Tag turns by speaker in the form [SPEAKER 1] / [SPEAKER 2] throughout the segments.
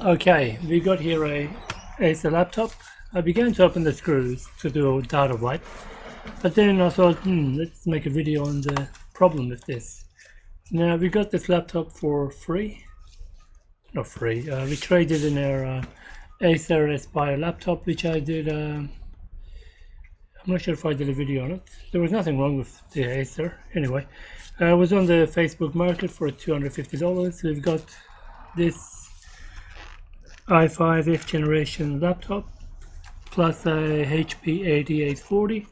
[SPEAKER 1] Okay, we got here a Acer laptop. I began to open the screws to do a data wipe, but then I thought, let's make a video on the problem with this. Now we got this laptop for free. Not free. We traded in our Acer Aspire laptop, which I did. I'm not sure if I did a video on it. There was nothing wrong with the Acer. Anyway, I was on the Facebook market for $250. We've got this i5 5th generation laptop plus a HP 8840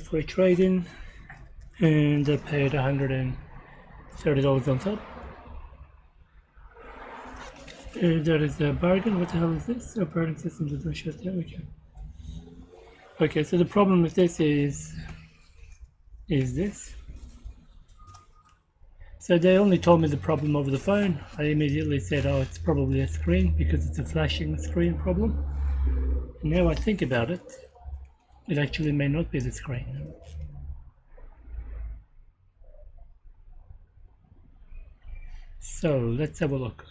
[SPEAKER 1] for a trade-in, and I paid $130 on top. That is a bargain. What the hell is this? Operating systems that don't shut down. Okay, so the problem with this is this. So they only told me the problem over the phone. I immediately said, oh, it's probably a screen because it's a flashing screen problem. And now I think about it, it actually may not be the screen. So let's have a look.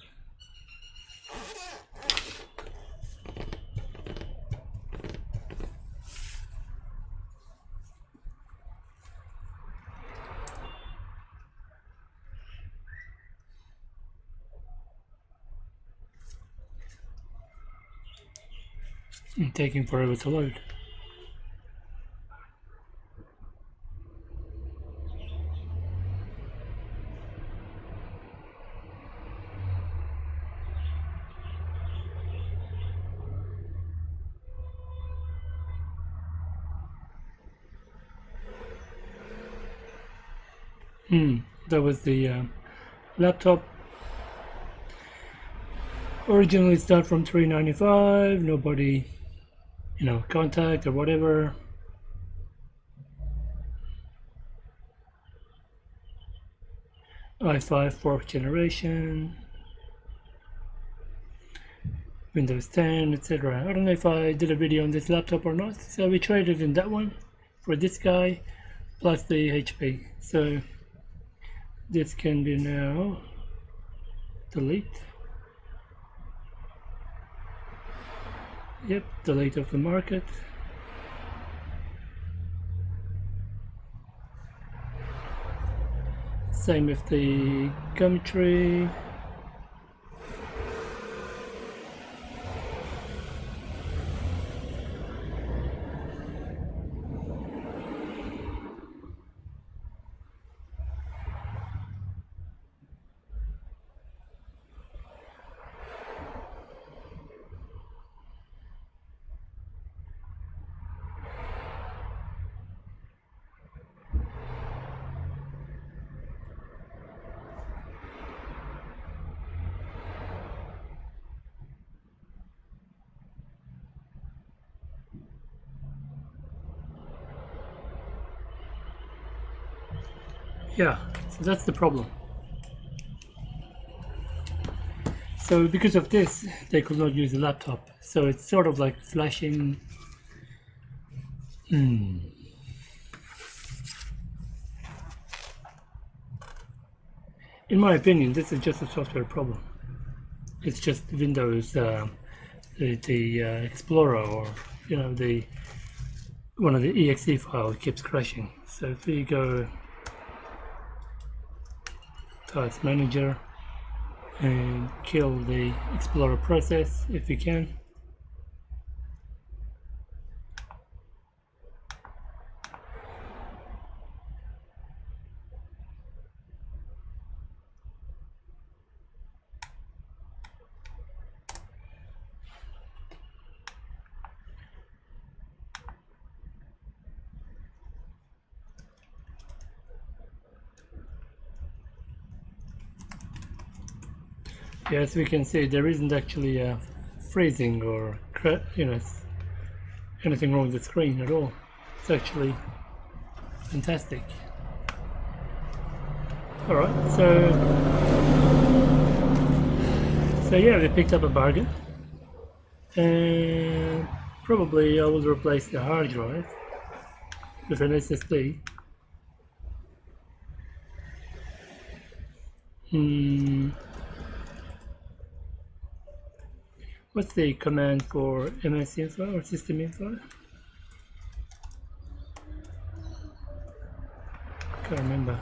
[SPEAKER 1] It's taking forever to load. That was the laptop. Originally started from $395. Nobody, contact or whatever. i5 4th generation, Windows 10, etc. I don't know if I did a video on this laptop or not. So we traded in that one for this guy plus the HP. So this can be now delete. Yep, delete of the market. Same with the Gumtree. Yeah, so that's the problem. So because of this, they could not use the laptop. So it's sort of like flashing. In my opinion, this is just a software problem. It's just Windows, the Explorer, or one of the exe file keeps crashing. So if we go Task Manager and kill the Explorer process if we can. As we can see, there isn't actually a freezing or anything wrong with the screen at all. It's actually fantastic. Alright, so yeah, we picked up a bargain, and probably I will replace the hard drive with an SSD. What's the command for MS info or system info? Can't remember.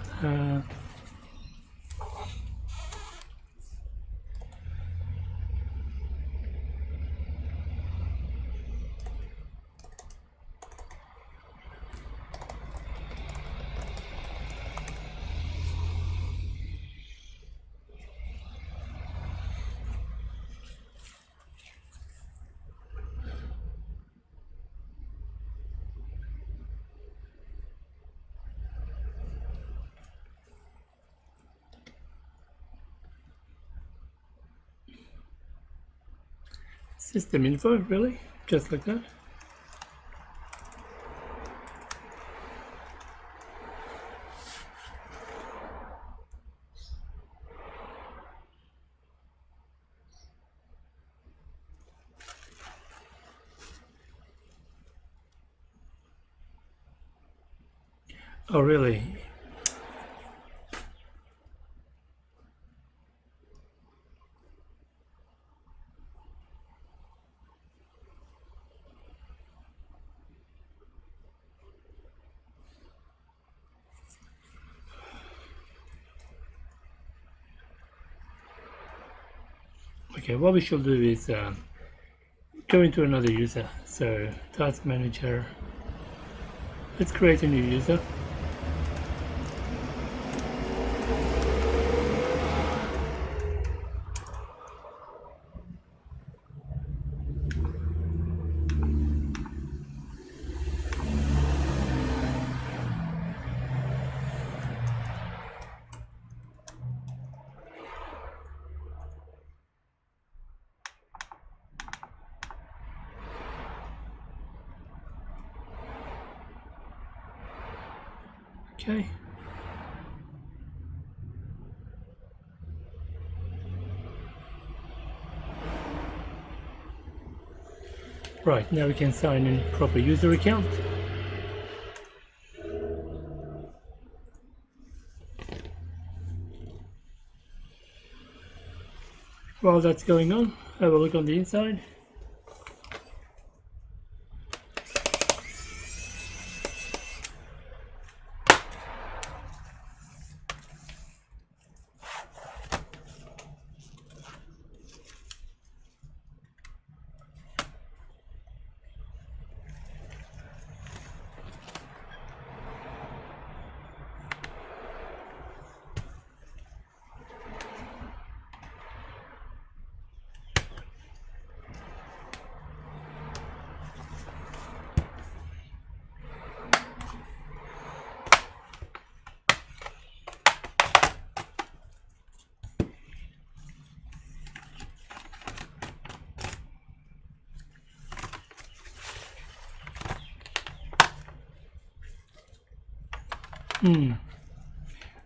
[SPEAKER 1] System info, really? Just like that? Oh, really? Okay, what we should do is go into another user. So task manager, let's create a new user. Okay. Right, now we can sign in proper user account. While that's going on, have a look on the inside.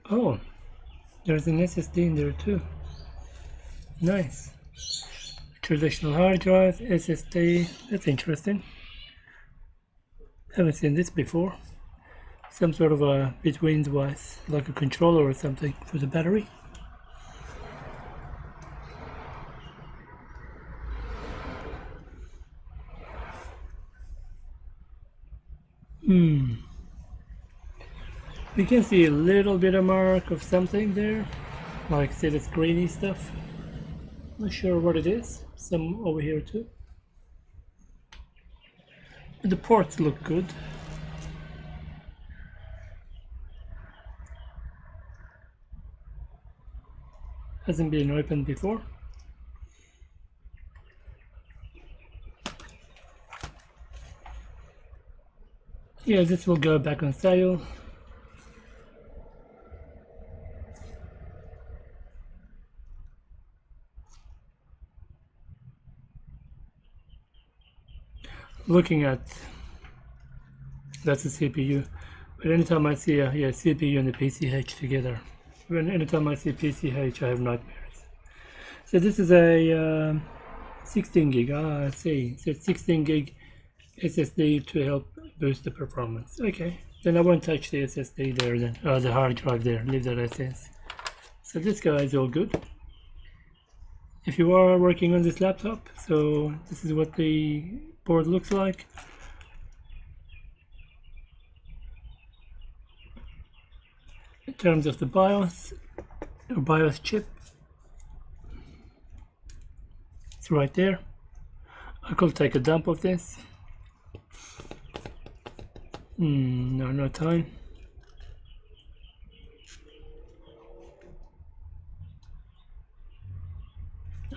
[SPEAKER 1] Oh, there's an SSD in there too. Nice. Traditional hard drive, SSD, that's interesting. Haven't seen this before. Some sort of a between device, like a controller or something for the battery. We can see a little bit of mark of something there, like see this greeny stuff. Not sure what it is. Some over here too. But the ports look good. Hasn't been opened before. Yeah, this will go back on sale. Looking at, that's a CPU, but anytime I see a CPU and a PCH together, anytime I see PCH, I have nightmares. So this is a 16 gig. I see. So 16 gig SSD to help boost the performance. Okay, then I won't touch the SSD there then, the hard drive there, leave that as is. So this guy is all good. if you are working on this laptop. So this is what the board looks like. In terms of the BIOS or BIOS chip, it's right there. I could take a dump of this. No time.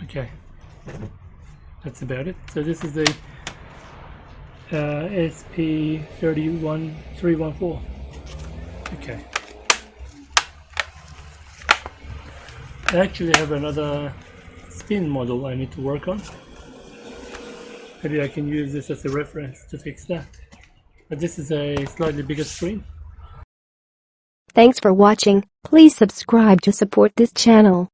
[SPEAKER 1] Okay, that's about it. So this is the SP31314. Okay. I actually have another spin model I need to work on. Maybe I can use this as a reference to fix that. But this is a slightly bigger screen.
[SPEAKER 2] Thanks for watching. Please subscribe to support this channel.